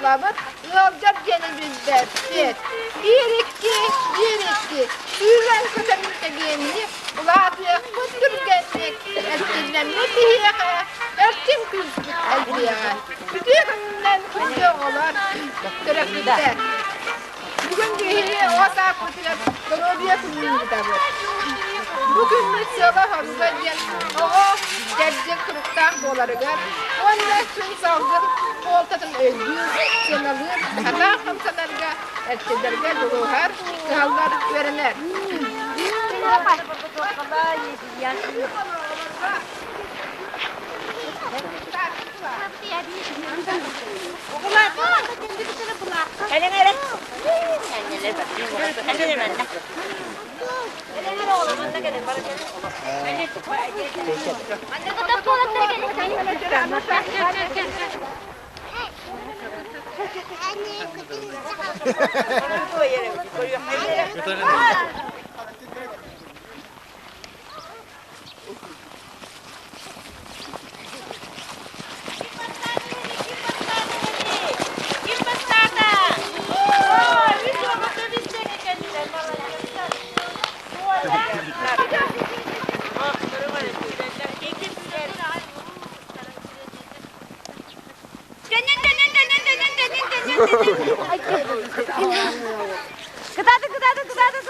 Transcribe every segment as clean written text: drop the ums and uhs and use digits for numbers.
bulamız. Yolcak genimizde. Birikti. Suyulan kıtamızda gelini. Ulatı kutur gelmek. Elçinden mütiye. Elçim kızdık elçiye. Bütün kundu olur. Trafikte. Bugün gehiri osa kutuya. Kolobiya kundu da bu. Bugün mesela hazırlayan o gebze kırıktan dolarıgar. Ondan tüm salgın koltatın özgür, senalır, hata kamsalarga, elçilerge doluhar, kallar verenler.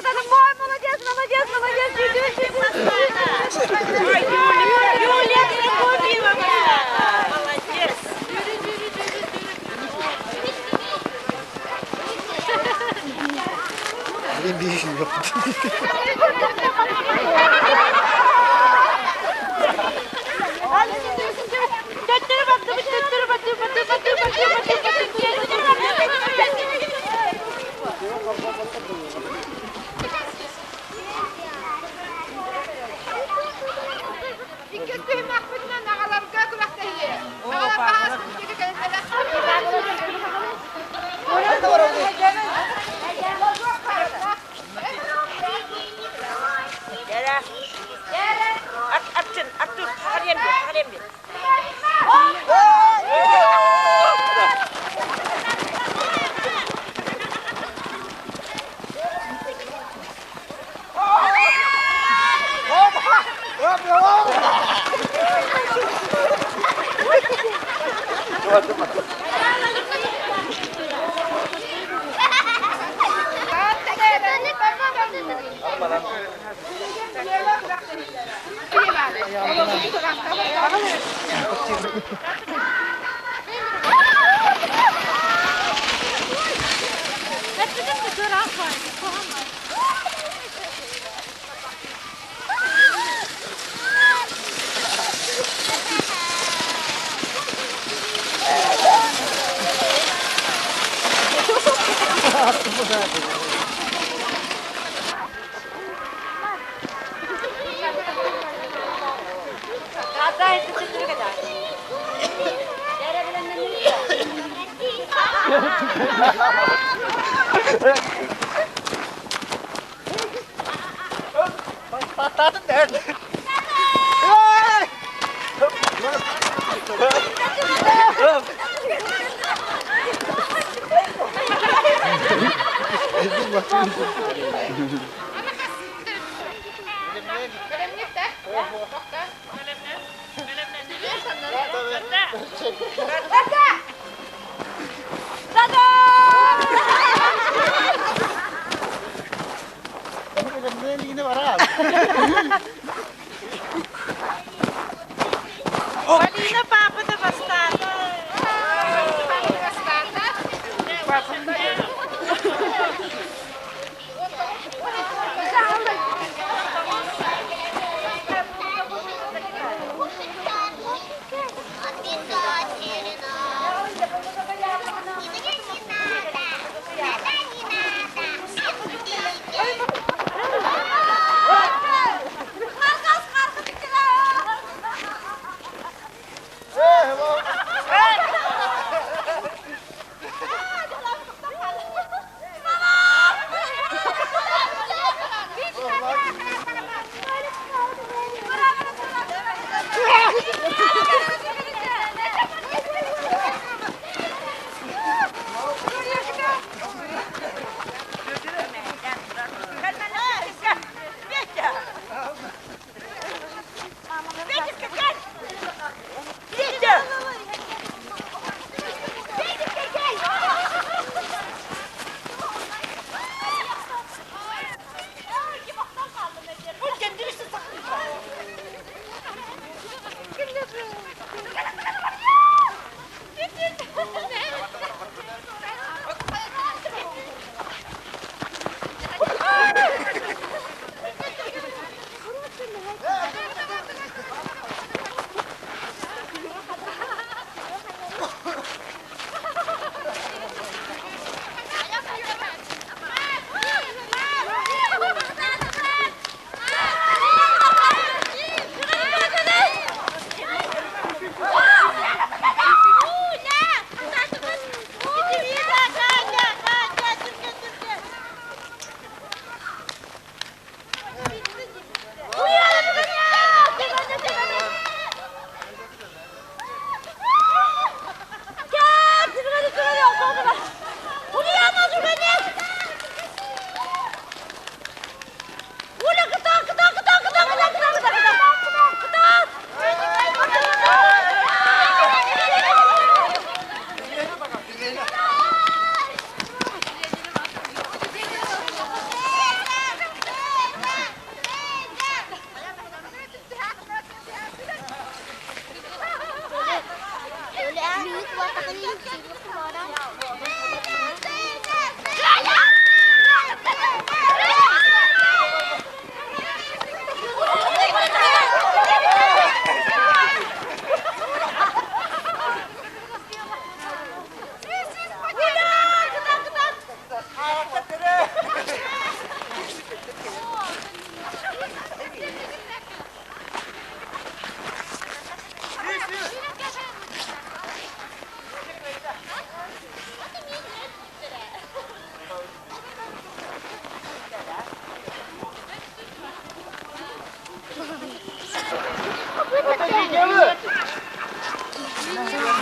Куда-то, мой, молодец, Юлия, ты купила меня, молодец. Bir işim yok. Patladın nerede? Yine var abi. Valina papa da bastarda.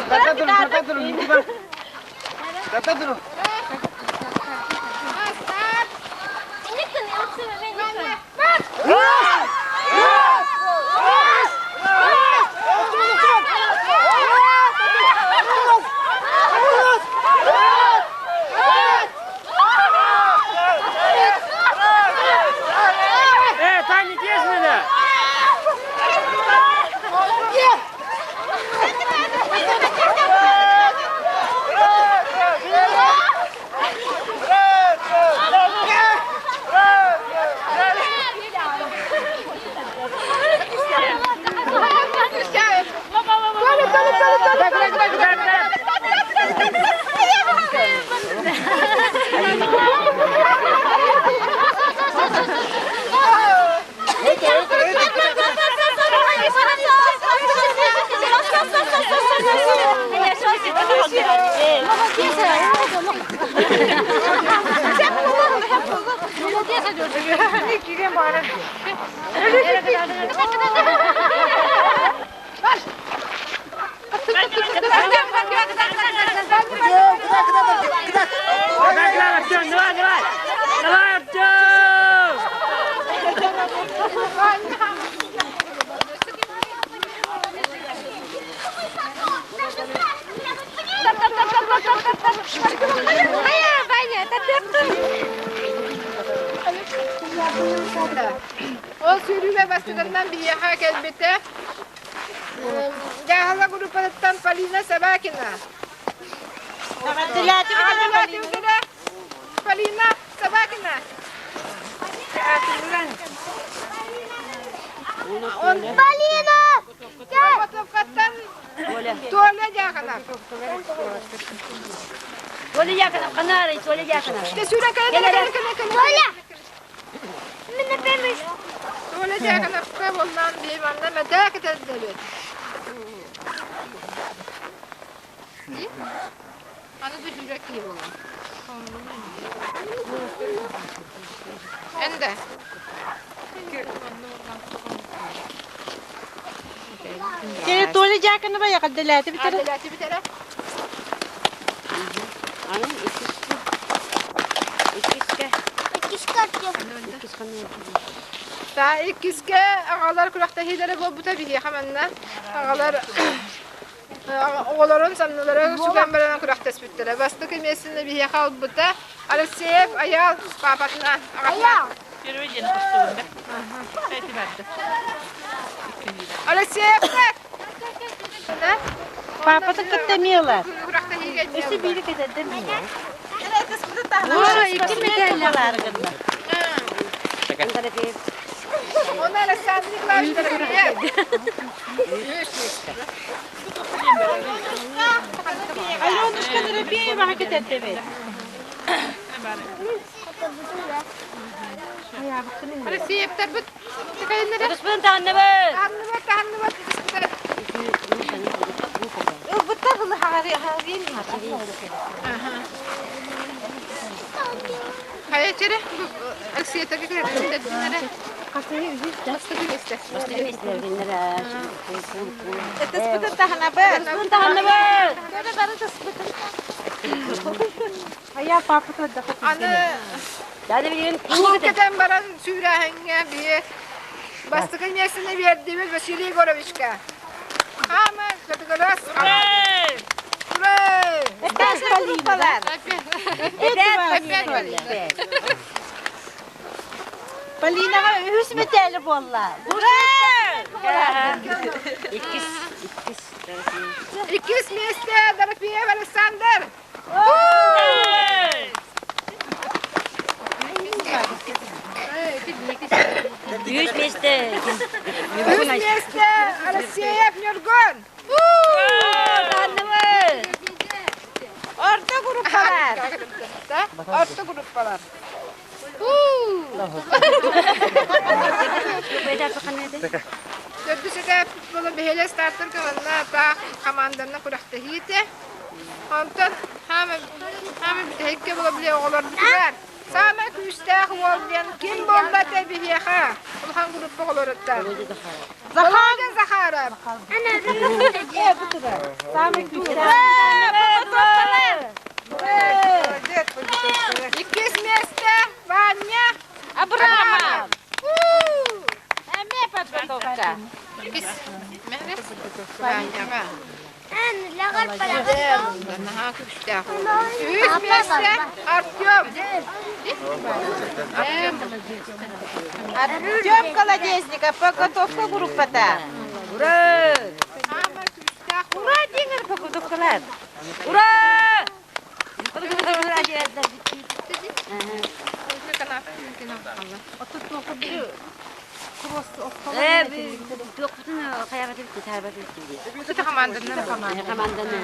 Kata durun. Kata durun. O sürüyle bastıklarından bir yaha kelbette. Gahala gruplarından Palina Sabakina. Dilati bir de Palina Sabakina. Palina! Gel! Fotoğraftan tuvalet yakana. Tuvalet yakana, kanarı, tuvalet yakana. İşte sürü kale. Minne bemiş. Tuvalet yakana fıkra bulunan bir manla medak edilir. Anı düşünecek gibi olan. Ende. Seni tuvalet yakını baya dilati bir tane. Adilati bir tane. Anam ikiske. Ta ikiske ağalar kulakta hidere bu tabii hemen ağalar oğulların sanıları sugan beren kulak tespitleri. Bastık emesinde bir yakal bu da Alexeyev ayal papatına ayal. Yürüyeceğini kostunda. Peki verdi. Alexeyev ne? Papatı kıt demiyorlar. Kulakta hidere. Üstü biri kadar demiyor. Ora İki metalyalar gında. Onlar sandrik başları. Ay onu kadar bir hareket etti. Alexeyev tabi tıkayınları. Kısmın tanrı. Tanrı var. Bu tabii hariyim Hayır içeri. Alexeyev tabi kırıklarında dinlere. Kasayı üzüldü. Bastık işte. Tespit tahana ben. Kısmın tanrı. Böyle bana tespit. Ayağı papatı da. Anı Yani bir Kulkeden baran sürahenge bir bastık emesinde bir yerdimiz Vasiliy Gorovichka. Ama kategoras. Hurray! Kaç palinalar. Palina hüsmet eli bolla. İkis. İkis meste darak bir evvel Siyep Nurgun. Orta gruplar. Orta gruplar. Dördüsü de futbolu bir hele startır kalanına da komandanına kurakta hiyete. Ondan hemen bir hekke bulabiliyor olurdular. Sama küstah olmayan kim bolda tabi hiya. Ulhan grubu olurdular. Zahara. İkiz meste Vanya Abraham. Emme patlatovka. İkiz. Vanya. Naha küstah. Üç meste Artyom. Артем Колодезников, подготовка группата. Ура! Sama küstah. Ура, деңер подготовкалар. Ура! Команданın. Команданы.